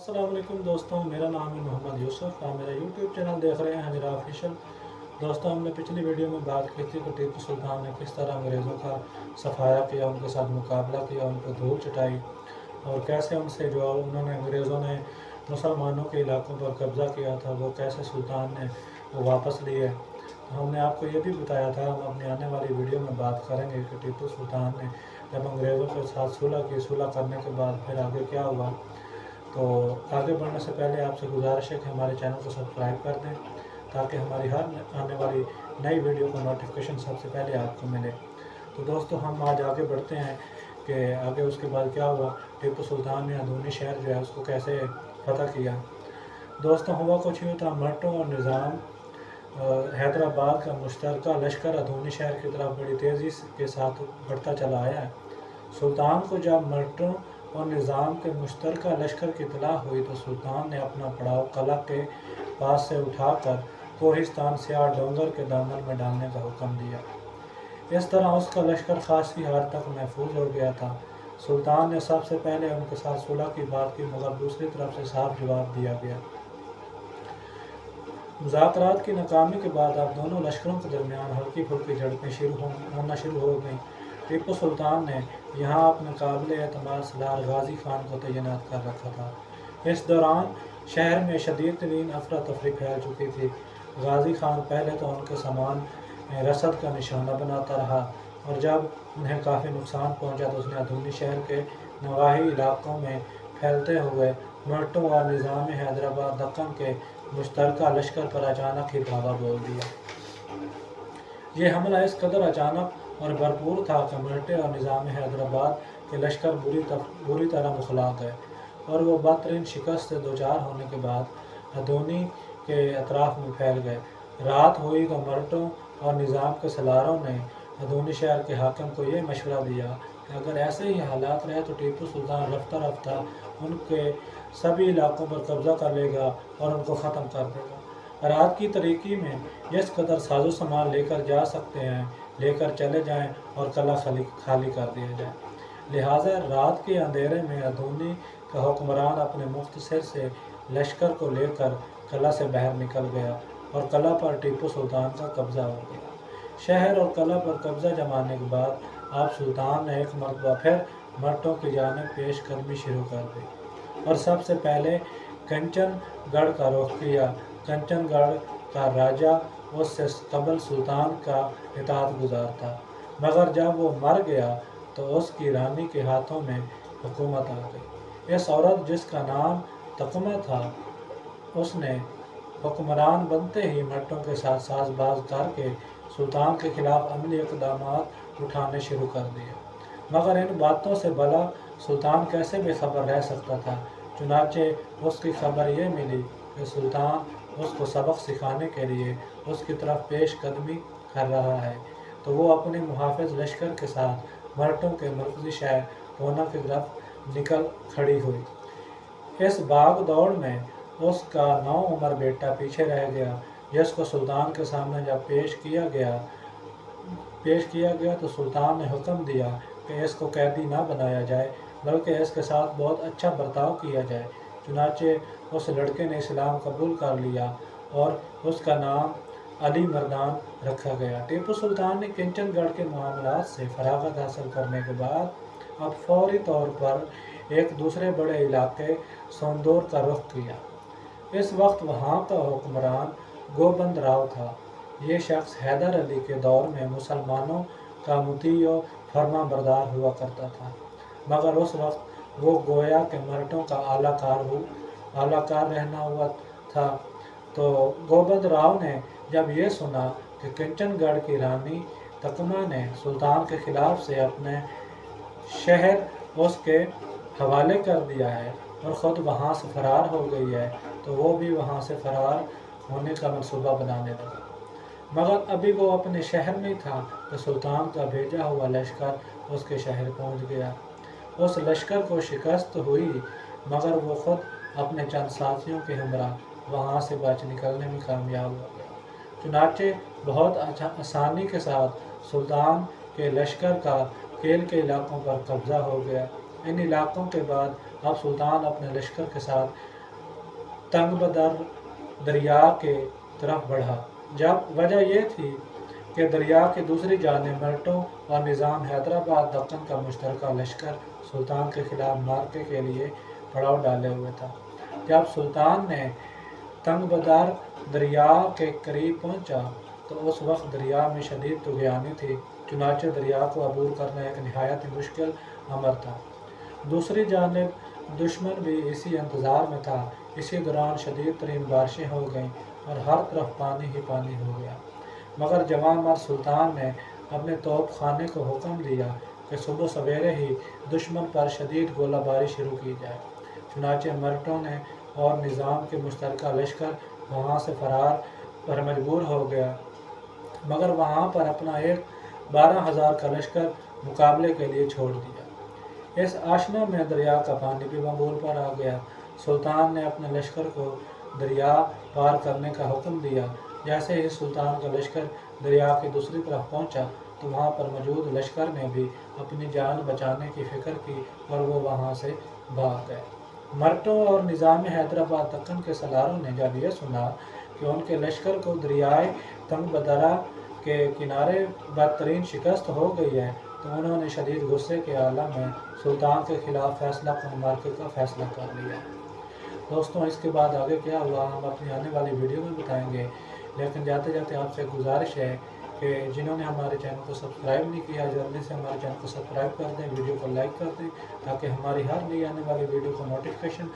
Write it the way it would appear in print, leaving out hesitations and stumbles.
अस्सलाम वालेकुम दोस्तों, मेरा नाम है मोहम्मद यूसुफ। आप मेरा यूट्यूब चैनल देख रहे हैं हनीरा ऑफिशियल। दोस्तों, हमने पिछली वीडियो में बात की थी कि टीपू सुल्तान ने किस तरह अंग्रेज़ों का सफाया किया, उनके साथ मुकाबला किया, उनको धूल चटाई और कैसे उनसे जो उन्होंने अंग्रेज़ों ने मुसलमानों के इलाकों पर कब्ज़ा किया था, वो कैसे सुल्तान ने वो वापस लिए। तो हमने आपको ये भी बताया था, हम अपनी आने वाली वीडियो में बात करेंगे कि टीपू सुल्तान ने जब अंग्रेज़ों के साथ सुलह की, सुलह करने के बाद फिर आगे क्या हुआ। तो आगे बढ़ने से पहले आपसे गुजारिश है कि हमारे चैनल को सब्सक्राइब कर दें ताकि हमारी हर आने वाली नई वीडियो का नोटिफिकेशन सबसे पहले आपको मिले। तो दोस्तों, हम आज आगे बढ़ते हैं कि आगे उसके बाद क्या हुआ। टीपू सुल्तान ने अंदरूनी शहर जो है उसको कैसे फतह किया। दोस्तों, हुआ कुछ यूँ था, मर्टों और निज़ाम हैदराबाद का मुश्तरका लश्कर अंदरूनी शहर की तरफ बड़ी तेज़ी के साथ बढ़ता चला आया है। सुल्तान को जब मर्टों और निज़ाम के मुश्तरका लश्कर की इतला हुई तो सुल्तान ने अपना पड़ाव कला के पास से उठाकर कोहिस्तान स्याह डोंगर के दामन में डालने का हुक्म दिया। इस तरह उसका लश्कर खासी हद तक महफूज हो गया था। सुल्तान ने सबसे पहले उनके साथ सुलह की बात की, मगर दूसरी तरफ से साफ जवाब दिया गया। मुज़ाकरात की नाकामी के बाद अब दोनों लश्करों के दरमियान हल्की फुल्की झड़पें होना शुरू हो गईं। टीपू सुल्तान ने यहाँ अपने काबिल एतमाद सलार गाजी खान को तैनात कर रखा था। इस दौरान शहर में शदीद तरीन अफरा तफरी फैल चुकी थी। गाजी खान पहले तो उनके सामान रसद का निशाना बनाता रहा और जब उन्हें काफ़ी नुकसान पहुँचा तो उसने अंदरूनी शहर के नवाही इलाकों में फैलते हुए मर्टों और निज़ाम हैदराबाद दक्कन के मुश्तरका लश्कर पर अचानक ही धावा बोल दिया। ये हमला इस कदर अचानक और भरपूर था कि मर्टे और निज़ाम हैदराबाद के लश्कर बुरी तरह मुखला गए और वो बदतरीन शिकस्त से दोचार होने के बाद अंदरूनी के अतराफ में फैल गए। रात हुई तो मर्टों और निज़ाम के सलारों ने अंदरूनी शहर के हाकिम को ये मशवरा दिया कि अगर ऐसे ही हालात रहे तो टीपू सुल्तान रफ्ता रफ्ता उनके सभी इलाकों पर कब्ज़ा कर लेगा और उनको ख़त्म कर देगा। रात की तरीकी में जिस कदर साजो सामान लेकर जा सकते हैं लेकर चले जाएं और कला खाली कर दिया जाए। लिहाजा रात के अंधेरे में अंदरूनी का हुक्मरान अपने मुख्तसर से लश्कर को लेकर कला से बाहर निकल गया और कला पर टीपू सुल्तान का कब्ज़ा हो गया। शहर और कला पर कब्ज़ा जमाने के बाद आप सुल्तान ने एक मरतबा फिर मर्टों की जानिब पेश कदमी शुरू कर दी और सबसे पहले कंचनगढ़ का रुख किया। कंचनगढ़ का राजा उससे कबल सुल्तान का इताअत गुजार था, मगर जब वो मर गया तो उसकी रानी के हाथों में हुकूमत आ गई। इस औरत जिसका नाम तकमा था, उसने हुक्मरान बनते ही मर्टों के साथ साजबाज करके सुल्तान के खिलाफ अमली इक़दामात उठाने शुरू कर दिए। मगर इन बातों से भला सुल्तान कैसे बेखबर रह सकता था। चुनाचे उसकी खबर ये मिली कि सुल्तान उसको सबक सिखाने के लिए उसकी तरफ पेश कदमी कर रहा है, तो वो अपने मुहाफ़िज़ लश्कर के साथ मर्टों के मरकज़ी शहर पूना की तरफ निकल खड़ी हुई। इस भाग दौड़ में उसका 9 उम्र बेटा पीछे रह गया, जिसको सुल्तान के सामने जब पेश किया गया तो सुल्तान ने हुक्म दिया कि इसको कैदी ना बनाया जाए, बल्कि इसके साथ बहुत अच्छा बर्ताव किया जाए। चुनाचे उस लड़के ने इस्लाम कबूल कर लिया और उसका नाम अली मर्दान रखा गया। टीपू सुल्तान ने कंचनगढ़ के मामलात से फरागत हासिल करने के बाद अब फौरी तौर पर एक दूसरे बड़े इलाके सोंदोर का रुख किया। इस वक्त वहाँ का हुक्मरान गोबंद राव था। ये शख्स हैदर अली के दौर में मुसलमानों का मुती और फर्मा बरदार हुआ करता था, मगर उस वक्त वो गोया के मर्टों का आलाकार रहना हुआ था। तो गोबंद राव ने जब ये सुना कि कंचनगढ़ की रानी तकमा ने सुल्तान के खिलाफ से अपने शहर उसके हवाले कर दिया है और ख़ुद वहाँ से फ़रार हो गई है, तो वो भी वहाँ से फ़रार होने का मंसूबा बनाने लगा। मगर अभी वो अपने शहर में था तो सुल्तान का भेजा हुआ लश्कर उसके शहर पहुँच गया। उस लश्कर को शिकस्त हुई, मगर वो ख़ुद अपने चंद साथियों के हमरा वहाँ से बच निकलने में कामयाब हो गया। चुनाचे बहुत आसानी के साथ सुल्तान के लश्कर का केल के इलाकों पर कब्ज़ा हो गया। इन इलाकों के बाद अब सुल्तान अपने लश्कर के साथ तंग बदर दरिया के तरफ बढ़ा। जब वजह यह थी कि दरिया की दूसरी जानिब मर्टों और निज़ाम हैदराबाद दक्कन का मुश्तरका लश्कर सुल्तान के खिलाफ मार्के के लिए पड़ाव डाले हुए था। जब सुल्तान ने तंग बदर दरिया के करीब पहुंचा तो उस वक्त दरिया में शदीद तुग़यानी थी, चुनाचे दरिया को अबूर करना एक नहायत मुश्किल अमर था। दूसरी जानिब दुश्मन भी इसी इंतज़ार में था। इसी दौरान शदीद तरीन बारिशें हो गईं और हर तरफ पानी ही पानी हो गया। मगर जवान मर्द सुल्तान ने अपने तोप खाने को हुक्म दिया कि सुबह सवेरे ही दुश्मन पर शदीद गोलाबारी शुरू की जाए। चुनाचे मर्टों ने और निज़ाम के मुश्तरका लश्कर वहाँ से फरार पर मजबूर हो गया, मगर वहाँ पर अपना एक 12,000 का लश्कर मुकाबले के लिए छोड़ दिया। इस आशना में दरिया का पानी भी मबूल पर आ गया। सुल्तान ने अपने लश्कर को दरिया पार करने का हुक्म दिया। जैसे ही सुल्तान का लश्कर दरिया की दूसरी तरफ पहुंचा तो वहाँ पर मौजूद लश्कर ने भी अपनी जान बचाने की फ़िक्र की और वो वहाँ से भाग गए। मर्टों और निज़ाम हैदराबाद दक्कन के सलारों ने जब यह सुना कि उनके लश्कर को दरियाए तंग बदरा के किनारे बदतरीन शिकस्त हो गई है तो उन्होंने शदीद गुस्से के आलम में सुल्तान के खिलाफ फैसला कुन मार्के का फैसला कर लिया। दोस्तों, इसके बाद आगे क्या हुआ हम अपनी आने वाली वीडियो में बताएंगे, लेकिन जाते जाते आपसे गुजारिश है कि जिन्होंने हमारे चैनल को सब्सक्राइब नहीं किया जल्दी से हमारे चैनल को सब्सक्राइब कर दें, वीडियो को लाइक कर दें ताकि हमारी हर नई आने वाली वीडियो को नोटिफिकेशन